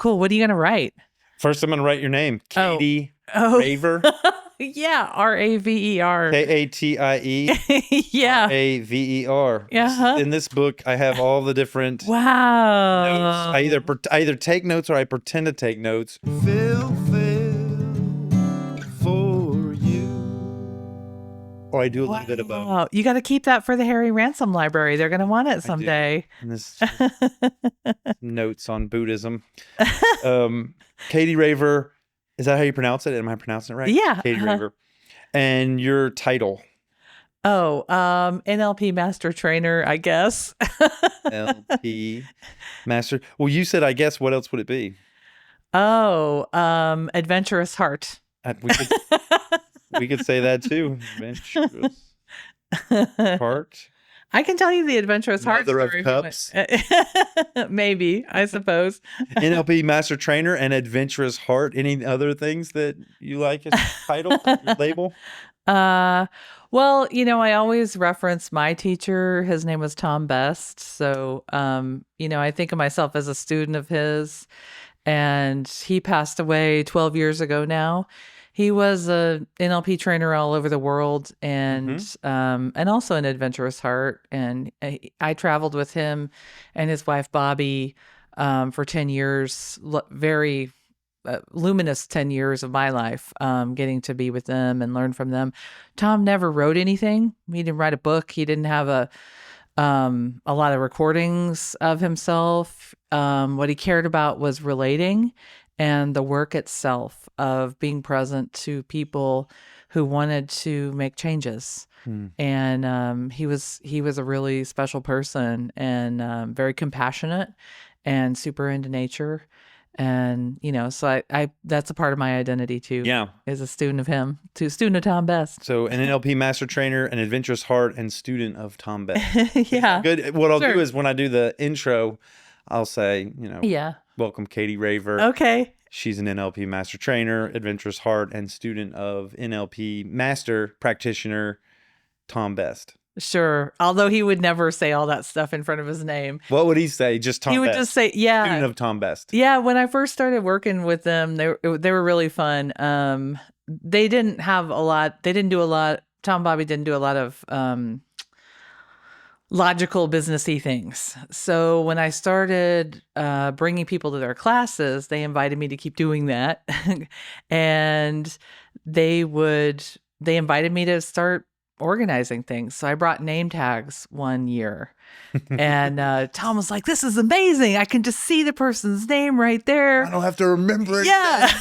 cool. What are you going to write? First, I'm going to write your name. Katie Raver. Yeah. Raver. Katie. Yeah. Raver. Yeah. In this book, I have all the different Wow. notes. I either take notes or I pretend to take notes. Phil, for you. Or I do a little bit of both. You got to keep that for the Harry Ransom library. They're going to want it someday. And this notes on Buddhism. Katie Raver. Is that how you pronounce it? Am I pronouncing it right? Yeah. Katie Raver. And your title? NLP master trainer, I guess. NLP master. Well, you said, I guess. What else would it be? Adventurous heart. We could say that too. Adventurous heart. I can tell you the adventurous heart story. Mother of Cups. Maybe, I suppose. NLP master trainer and adventurous heart. Any other things that you like as a title, your label? Well, I always reference my teacher. His name was Tom Best. So, I think of myself as a student of his, and he passed away 12 years ago now. He was a NLP trainer all over the world, and also an adventurous heart. And I traveled with him and his wife Bobby for 10 years, very luminous 10 years of my life, getting to be with them and learn from them. Tom never wrote anything. He didn't write a book. He didn't have a lot of recordings of himself. What he cared about was relating and the work itself of being present to people who wanted to make changes. And he was a really special person, and very compassionate and super into nature. And, so I that's a part of my identity too. Yeah. As a student of him, student of Tom Best. So an NLP master trainer, an adventurous heart, and student of Tom Best. Yeah. Good. What I'll do is when I do the intro, I'll say, welcome Katie Raver. Okay. She's an NLP master trainer, adventurous heart, and student of NLP master practitioner, Tom Best. Sure. Although he would never say all that stuff in front of his name. What would he say? Just Tom Best? He would just say, yeah. Student of Tom Best. Yeah. When I first started working with them, they were really fun. They didn't have a lot. They didn't do a lot. Tom Bobby didn't do a lot of logical businessy things. So when I started bringing people to their classes, they invited me to keep doing that. And they invited me to start organizing things. So I brought name tags one year, and Tom was like, "This is amazing. I can just see the person's name right there. I don't have to remember it." Yeah.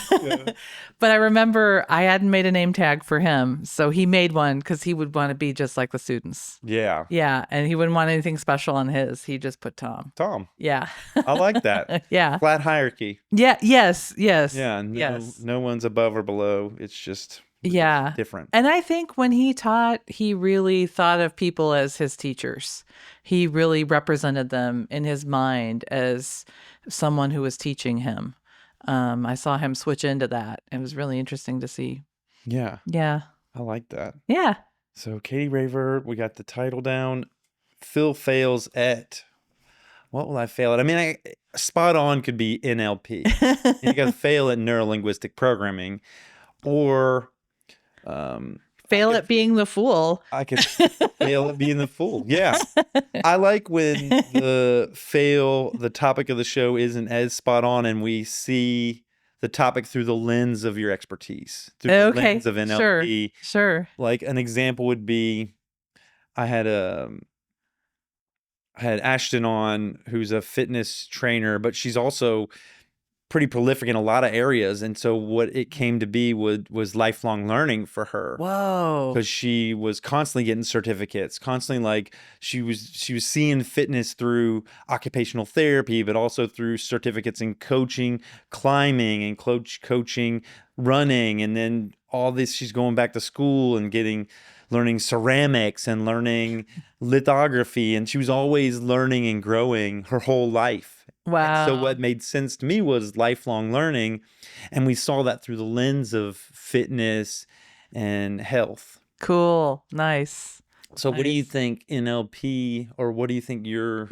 But I remember I hadn't made a name tag for him. So he made one because he would want to be just like the students. Yeah. Yeah. And he wouldn't want anything special on his. He just put Tom. Tom. Yeah. I like that. Yeah. Flat hierarchy. Yeah. Yes. Yeah. No one's above or below. It's just different. And I think when he taught, he really thought of people as his teachers. He really represented them in his mind as someone who was teaching him. I saw him switch into that. It was really interesting to see. Yeah. Yeah. I like that. Yeah. So Katie Raver, we got the title down. Phil Phails at, what will I fail at? I mean, spot on could be NLP. You got to fail at Neuro Linguistic Programming, or fail at being the fool. I could fail at being the fool. Yeah. I like when the topic of the show isn't as spot on and we see the topic through the lens of your expertise, through the lens of NLP. Sure. Like an example would be, I had Ashton on, who's a fitness trainer, but she's also pretty prolific in a lot of areas. And so what it came to be was lifelong learning for her. Whoa. Because she was constantly getting certificates, constantly, like she was seeing fitness through occupational therapy, but also through certificates in coaching, climbing, and coaching, running. And then all this, she's going back to school and learning ceramics and learning lithography. And she was always learning and growing her whole life. Wow. And so what made sense to me was lifelong learning. And we saw that through the lens of fitness and health. Cool. Nice. So what do you think NLP, or what do you think your...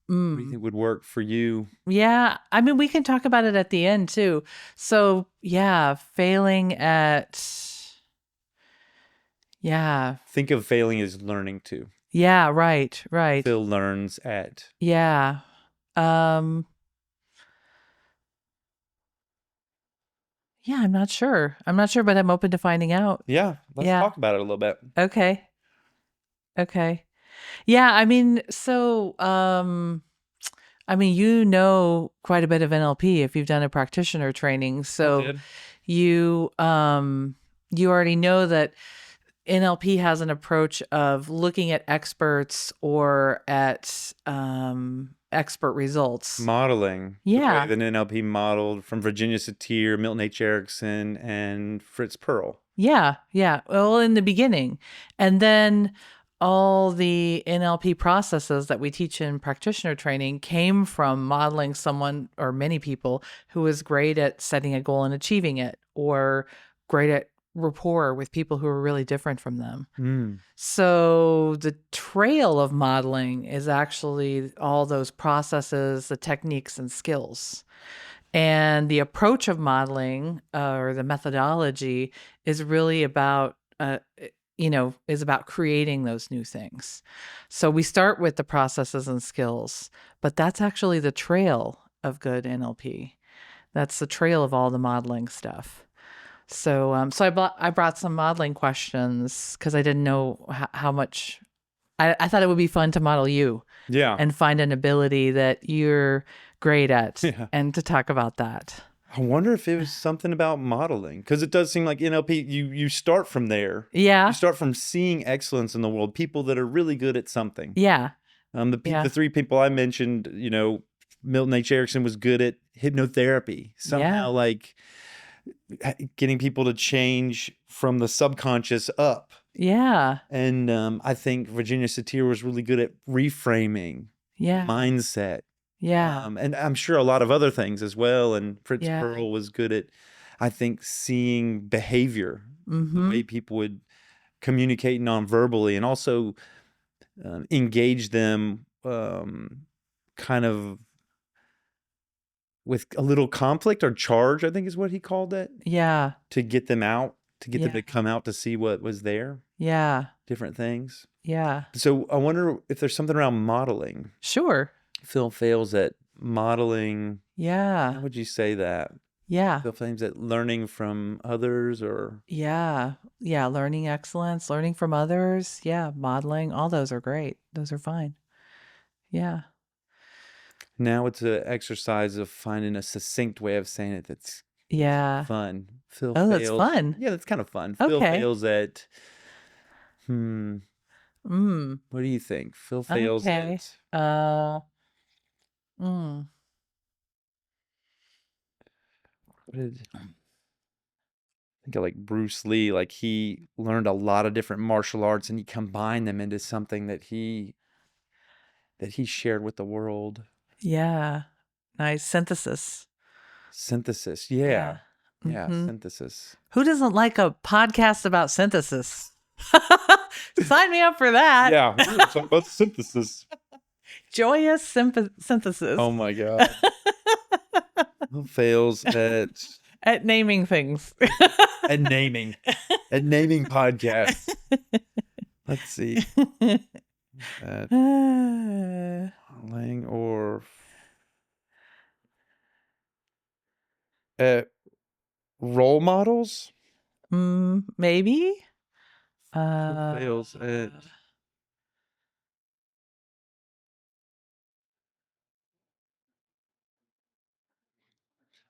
What do you Mm. think would work for you? Yeah. I mean, we can talk about it at the end too. So, yeah, failing at, yeah. Think of failing as learning to. Yeah, right, right. Phil learns at. Yeah. Um, yeah, I'm not sure. I'm not sure, but I'm open to finding out. Yeah, let's Yeah. talk about it a little bit. Okay. Okay. Yeah, I mean, so I mean, you know quite a bit of NLP if you've done a practitioner training. I So did. you you already know that NLP has an approach of looking at experts or at expert results. Modeling the way Yeah. that NLP modeled from Virginia Satir, Milton H. Erickson, and Fritz Perl. Yeah, yeah. Well, in the beginning. And then all the NLP processes that we teach in practitioner training came from modeling someone or many people who was great at setting a goal and achieving it, or great at rapport with people who are really different from them. Mm. So the trail of modeling is actually all those processes, the techniques, and skills. And the approach of modeling or the methodology is really about, is about creating those new things. So we start with the processes and skills, but that's actually the trail of good NLP. That's the trail of all the modeling stuff. So I brought some modeling questions because I didn't know how much. I thought it would be fun to model you Yeah. and find an ability that you're great at Yeah. and to talk about that. I wonder if it was something about modeling, because it does seem like NLP, you start from there. You Yeah. start from seeing excellence in the world, people that are really good at something. Yeah. The Yeah. three people I mentioned, Milton H. Erickson was good at hypnotherapy, somehow Yeah. like getting people to change from the subconscious up. Yeah. And I think Virginia Satir was really good at reframing Yeah. mindset. Yeah. And I'm sure a lot of other things as well. And Fritz Yeah. Perl was good at, I think, seeing behavior, the way people would communicate non-verbally, and also engage them kind of with a little conflict or charge, I think is what he called it, Yeah. to get them out, to get them Yeah. to come out to see what was there, Yeah. different things. Yeah. So I wonder if there's something around modeling. Sure. Phil fails at modeling. How Yeah. would you say that? Yeah. Phil fails at learning from others, or Yeah. Yeah. Learning excellence, learning from others. Yeah. Modeling. All those are great. Those are fine. Yeah. now it's an exercise of finding a succinct way of saying it that's Yeah. fun. Phil Oh, that's fails. fun. Yeah, that's kind of fun. Phil Okay. fails at, hmm, Mm. what do you think? Phil fails Okay. at, Mm. what did, think of like Bruce Lee, like he learned a lot of different martial arts and he combined them into something that he shared with the world. Yeah. Nice synthesis. Synthesis. Yeah. Yeah. Yeah, Hmm. synthesis. Who doesn't like a podcast about synthesis? Sign me up for that. Yeah, we're gonna talk about synthesis. Joyous synthesis. Oh my God. Who fails At naming things. at naming podcasts? Let's see. At modeling or at role models? Maybe. Who fails at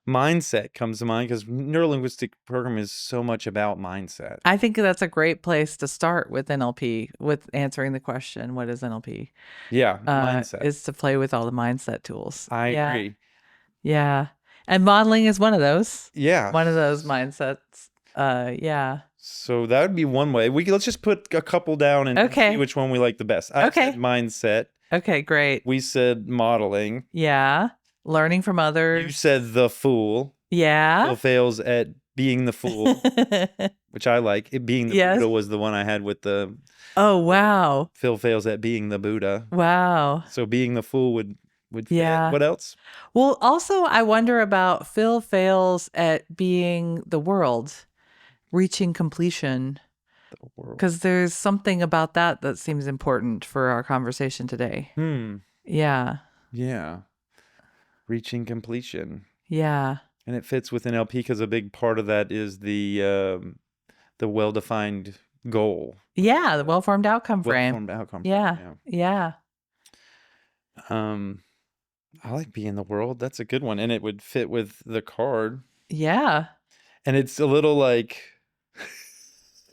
mindset comes to mind, because neuro linguistic programming is so much about mindset. I think that's a great place to start with NLP, with answering the question, what is NLP? Yeah, mindset. Is to play with all the mindset tools. I agree. Yeah. And modeling is one of those. Yeah. One of those mindsets. Yeah. So that would be one way. Let's just put a couple down and Okay. see which one we like the best. I Okay. said mindset. Okay, great. We said modeling. Yeah. Learning from You others. said the fool. Yeah. Phil fails at being the fool, which I like. It being the Yes. Buddha was the one I had with the Oh, wow. Phil fails at being the Buddha. Wow. So being the fool would would fit. Yeah. What else? Well, also, I wonder about Phil fails at being the world, reaching completion, The world. because there's something about that that seems important for our conversation today. Hmm. Yeah. Yeah. Reaching completion. Yeah. And it fits with NLP because a big part of that is the well-defined goal, Yeah. The well formed outcome frame. well-formed outcome frame. Yeah. Yeah. Yeah. Um, I like being the world. That's a good one, and it would fit with the card. Yeah. And it's a little like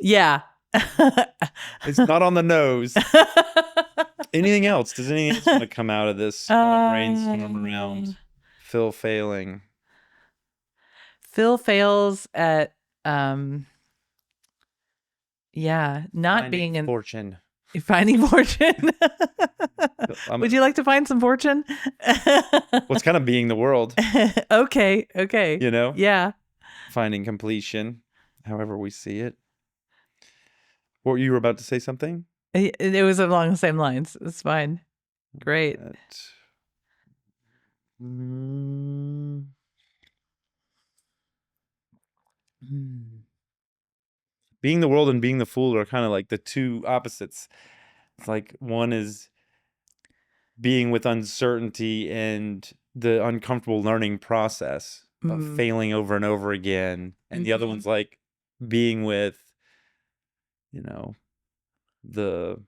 Yeah. it's not on the nose. Anything else? Does anything else want to come out of this brainstorm around Phil failing? Phil fails at yeah, not Finding being in fortune. finding fortune. Would you like to find some fortune? What's kind of being the world, Okay, okay. you know? Yeah. Finding completion, however we see it. What you were about to say something? It was along the same lines. It's fine. Great. That, mm, being the world and being the fool are kind of like the two opposites. It's like one is being with uncertainty and the uncomfortable learning process of Mm. failing over and over again. And the other one's like being with, you know, the,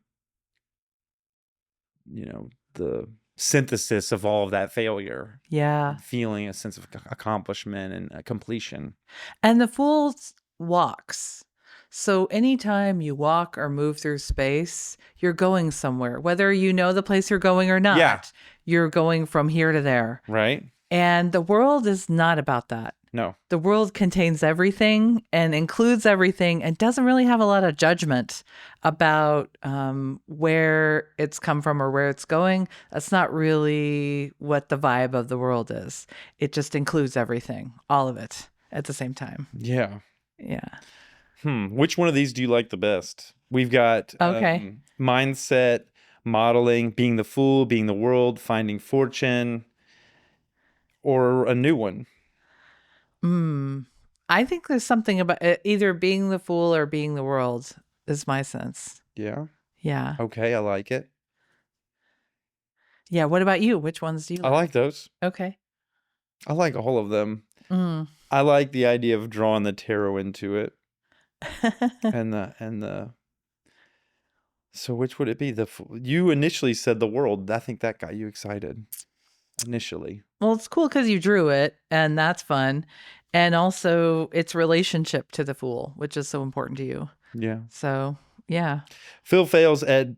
the synthesis of all of that failure Yeah. and feeling a sense of accomplishment and completion. And the fool walks. So anytime you walk or move through space, you're going somewhere. Whether you know the place you're going or not, Yeah. you're going from here to there. Right? And the world is not about that. No. The world contains everything and includes everything and doesn't really have a lot of judgment about where it's come from or where it's going. That's not really what the vibe of the world is. It just includes everything, all of it at the same time. Yeah. Yeah. Which one of these do you like the best? We've got Okay. mindset, modeling, being the fool, being the world, finding fortune, or a new one. I think there's something about it, either being the fool or being the world is my sense. Yeah. Yeah. Okay, I like it. Yeah. What about you? Which ones do you I like? like those. Okay. I like all of them. Mm. I like the idea of drawing the tarot into it. and the so which would it be? You initially said the world. I think that got you excited initially. Well, it's cool because you drew it, and that's fun. And also its relationship to the fool, which is so important to you. Yeah. So, yeah. Phil fails at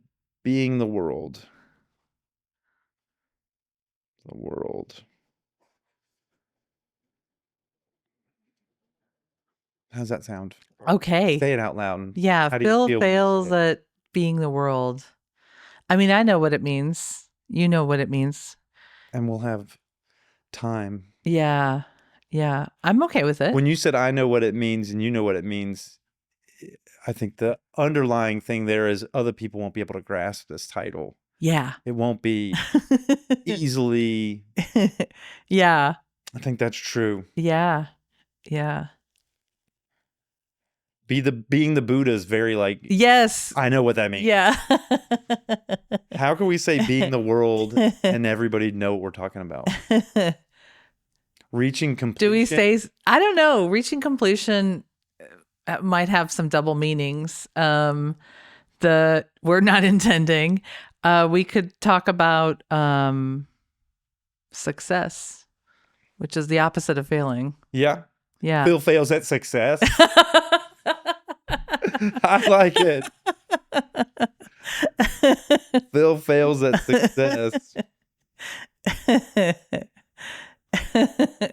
being the world. The world. How's that sound? Okay. Say it out loud. Yeah. How do you Phil feel when you fails say it? at being the world. I mean, I know what it means. You know what it means. And we'll have time. Yeah. Yeah. I'm okay with it. When you said I know what it means and you know what it means, I think the underlying thing there is other people won't be able to grasp this title. Yeah. It won't be easily. Yeah. I think that's true. Yeah. Yeah. Being the Buddha is very like, Yes. I know what that means. Yeah. How can we say being the world and everybody know what we're talking about? Reaching completion. Do we say, I don't know, reaching completion might have some double meanings. We're not intending. We could talk about success, which is the opposite of failing. Yeah. Yeah. Phil fails at success. I like it. Phil fails at success.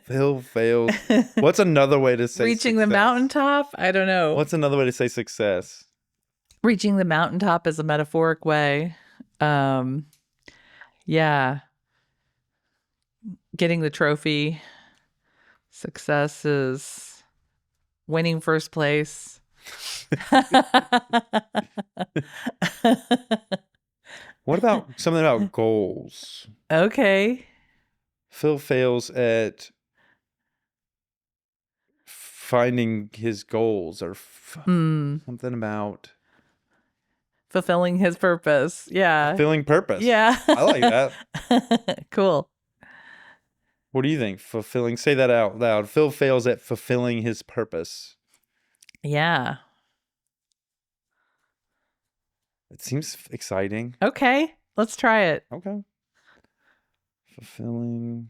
Phil fails. What's another way to say reaching the success? mountaintop? I don't know. What's another way to say success? Reaching the mountaintop is a metaphoric way. Yeah. Getting the trophy. Success is winning first place. What about something about goals? Okay. Phil fails at finding his goals or Hmm. something about Fulfilling his purpose. Yeah. fulfilling purpose. Yeah. I like that. Cool. What do you think? Fulfilling, say that out loud. Phil fails at fulfilling his purpose. Yeah. It seems exciting. Okay. Let's try it. Okay. Fulfilling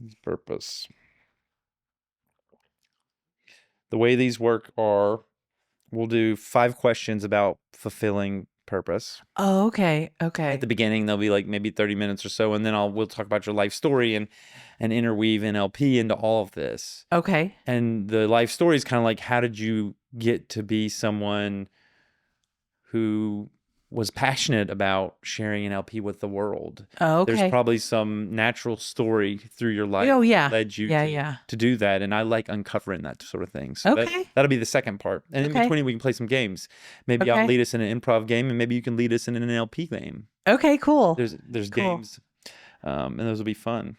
his purpose. The way these work are we'll do 5 questions about fulfilling purpose. Oh, okay. At Okay. the beginning, there'll be like maybe 30 minutes or so, and then we'll talk about your life story and interweave NLP into all of this. Okay. And the life story is kind of like, how did you get to be someone who was passionate about sharing NLP with the world? Oh, There's okay. probably some natural story through your life Oh, that yeah. led you Yeah, yeah. to do that, and I like uncovering that sort of thing. So Okay. that'll be the second part, and in Okay. between we can play some games. Maybe I'll Okay. lead us in an improv game, and maybe you can lead us in an NLP game. Okay, cool. There's Cool. games, and those will be fun.